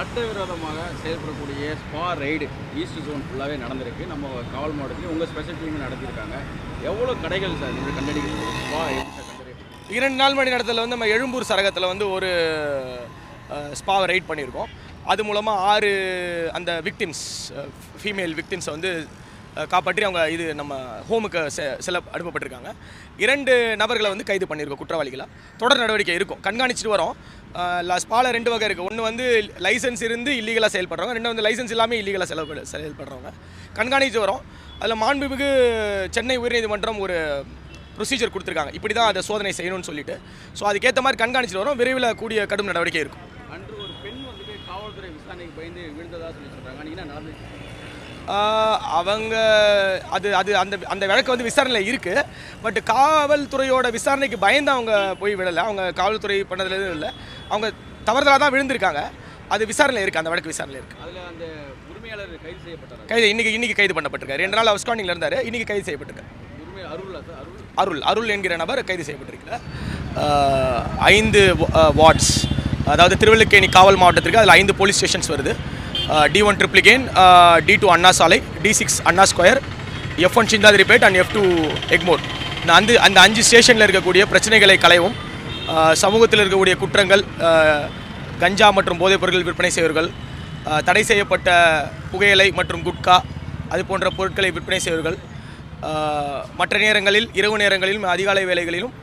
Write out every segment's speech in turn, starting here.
சட்டவிரோதமாக செயல்படக்கூடிய spa ride east zone ஃபுல்லாகவே நடந்திருக்கு. நம்ம காவல் மாவட்டத்தில் உங்கள் ஸ்பெஷல் டீம் நடத்தியிருக்காங்க. எவ்வளோ கடைகள் சார் நீங்கள் கண்டறிக்கிறீங்க? ஸ்பா எப்படி 2 நாள் மணி நேரத்தில் வந்து நம்ம எழும்பூர் சரகத்தில் வந்து ஒரு ஸ்பாவை ரைட் பண்ணியிருக்கோம். அது மூலமாக 6 அந்த விக்டிம்ஸ் ஃபீமேல் விக்டிம்ஸை வந்து காப்பாற்றி அவங்க இது நம்ம ஹோமுக்கு அனுப்பப்பட்டிருக்காங்க. 2 நபர்களை வந்து கைது பண்ணியிருக்கோம் குற்றவாளிகளாக. தொடர் நடவடிக்கை இருக்கும், கண்காணிச்சிட்டு வரோம். ஸ்பாவில் 2 வகை இருக்குது. ஒன்று வந்து லைசன்ஸ் இருந்து இல்லீகலாக செயல்படுறவங்க, 2 வந்து லைசன்ஸ் இல்லாமல் இல்லீகலாக செயல்படுறவங்க. கண்காணித்து வரோம். அதில் மாண்புமிகு சென்னை உயர்நீதிமன்றம் ஒரு ப்ரொசீஜர் கொடுத்துருக்காங்க, இப்படி தான் அதை சோதனை செய்யணும்னு சொல்லிட்டு. ஸோ அதுக்கேற்ற மாதிரி கண்காணிச்சிட்டு வரோம். விரைவில் கூடிய கடும் நடவடிக்கை இருக்கும். அன்று ஒரு பெண் வந்துட்டு காவல்துறை விசாரணைக்கு பயந்து விழுந்ததாக சொல்லி சொல்கிறாங்க. நீங்கள் என்ன நடந்துச்சு? அவங்க அது அது அந்த அந்த வழக்கு வந்து விசாரணையில் இருக்குது. பட் காவல்துறையோட விசாரணைக்கு பயந்து அவங்க போய் விடலை. அவங்க காவல்துறை பண்ணதில் எதுவும் இல்லை, அவங்க தவறுதலாக தான் விழுந்திருக்காங்க. அது விசாரணையில் இருக்குது, அந்த வழக்கு விசாரணையில் இருக்குது. அதில் அந்த உரிமையாளர் கைது செய்யப்பட்டார். இன்னைக்கு கைது பண்ணப்பட்டிருக்காரு. 2 நாள் அப்ஸ்காண்டிங்கில் இருந்தார், இன்றைக்கி கைது செய்யப்பட்டிருக்காரு. அருள் என்கிற நபர் கைது செய்யப்பட்டிருக்கிறார். 5 வார்ட்ஸ், அதாவது திருவல்லிக்கேணி காவல் மாவட்டத்திற்கு அதில் 5 போலீஸ் ஸ்டேஷன்ஸ் வருது. D1 Triplicane, D2 Anna Salai, D6 Anna square, F1 Chintadripet and F2 Egmore. அந்த 5 ஸ்டேஷனில் இருக்கக்கூடிய பிரச்சனைகளை களைவும், சமூகத்தில் இருக்கக்கூடிய குற்றங்கள், கஞ்சா மற்றும் போதைப் பொருட்கள் விற்பனை செய்வர்கள், தடை செய்யப்பட்ட புகையிலை மற்றும் குட்கா அது போன்ற பொருட்களை விற்பனை செய்வர்கள், மற்ற நேரங்களில் இரவு நேரங்களிலும் அதிகாலை வேளைகளிலும்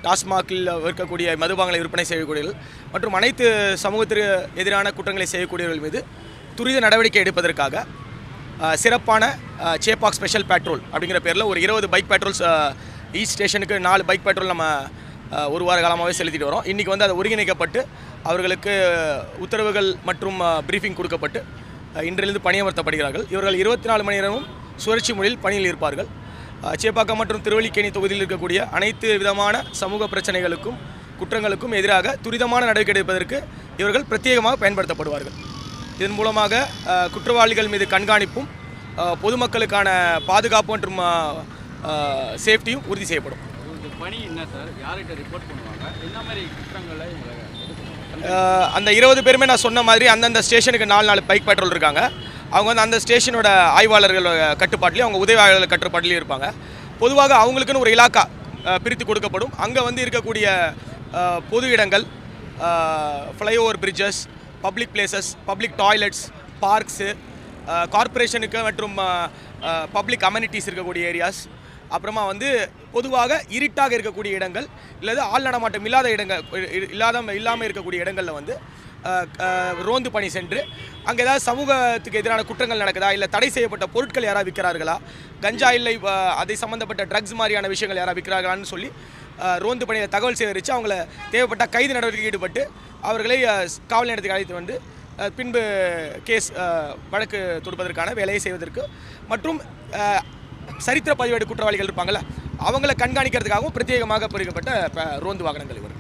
டாஸ்மாகில் இருக்கக்கூடிய மதுபானங்களை விற்பனை செய்யக்கூடியவர்கள் மற்றும் அனைத்து சமூகத்திற்கு எதிரான குற்றங்களை செய்யக்கூடியவர்கள் மீது துரித நடவடிக்கை எடுப்பதற்காக சிறப்பான சேப்பாக் ஸ்பெஷல் பேட்ரோல் அப்படிங்கிற பேரில் ஒரு 20 பைக் பேட்ரோல்ஸ் ஈஸ்ட் ஸ்டேஷனுக்கு 4 பைக் பேட்ரோல் நம்ம ஒரு வார காலமாகவே செலுத்திட்டு வரோம். இன்றைக்கி வந்து அதை ஒருங்கிணைக்கப்பட்டு அவர்களுக்கு உத்தரவுகள் மற்றும் ப்ரீஃபிங் கொடுக்கப்பட்டு இன்றிலிருந்து பணியமர்த்தப்படுகிறார்கள். இவர்கள் 24 மணி நேரமும் சுழற்சி முறையில் பணியில் இருப்பார்கள். சேப்பாக்கம் மற்றும் திருவல்லிக்கேணி தொகுதியில் இருக்கக்கூடிய அனைத்து விதமான சமூக பிரச்சனைகளுக்கும் குற்றங்களுக்கும் எதிராக துரிதமான நடவடிக்கை எடுப்பதற்கு இவர்கள் பிரத்யேகமாக பயன்படுத்தப்படுவார்கள். இதன் மூலமாக குற்றவாளிகள் மீது கண்காணிப்பும் பொதுமக்களுக்கான பாதுகாப்பு மற்றும் சேஃப்டியும் உறுதி செய்யப்படும். பணி என்ன சார்? யார்கிட்ட ரிப்போர்ட் பண்ணுவாங்க? என்ன மாதிரி குற்றங்களை அந்த 20 பேருமே நான் சொன்ன மாதிரி அந்தந்த ஸ்டேஷனுக்கு 4 பைக் பேட்ரோல் இருக்காங்க. அவங்க வந்து அந்த ஸ்டேஷனோட ஆய்வாளர்கள் கட்டுப்பாட்டிலையும் அவங்க உதவி ஆய்வாளர்கள் கட்டுப்பாட்டிலையும் இருப்பாங்க. பொதுவாக அவங்களுக்குன்னு ஒரு இலாக்கா பிரித்து கொடுக்கப்படும். அங்கே வந்து இருக்கக்கூடிய பொது இடங்கள், flyover bridges, public places, public toilets, parks, கார்ப்பரேஷனுக்கு மற்றும் பப்ளிக் அமெனிட்டிஸ் இருக்கக்கூடிய ஏரியாஸ், அப்புறமா வந்து பொதுவாக இருட்டாக இருக்கக்கூடிய இடங்கள் இல்லது ஆள் நடமாட்டம் இல்லாத இடங்கள் இல்லாமல் இருக்கக்கூடிய இடங்களில் வந்து ரோந்து பணி சென்று அங்கே ஏதாவது சமூகத்துக்கு எதிரான குற்றங்கள் நடக்குதா, இல்லை தடை செய்யப்பட்ட பொருட்கள் யாராவது விற்கிறார்களா, கஞ்சா இல்லை அதை சம்மந்தப்பட்ட ட்ரக்ஸ் மாதிரியான விஷயங்கள் யாராவது விற்கிறார்களான்னு சொல்லி ரோந்து பணியில் தகவல் சேகரித்து அவங்கள தேவைப்பட்ட கைது நடவடிக்கை ஈடுபட்டு அவர்களை காவல் நிலையத்துக்கு அழைத்து வந்து பின்பு கேஸ் வழக்கு தொடுப்பதற்கான வேலையை செய்வதற்கு மற்றும் சரித்திர பதிவேடு குற்றவாளிகள் இருப்பாங்கள்ல அவங்கள கண்காணிக்கிறதுக்காகவும் பிரத்யேகமாக பிரிக்கப்பட்ட ரோந்து வாகனங்கள் இவர்.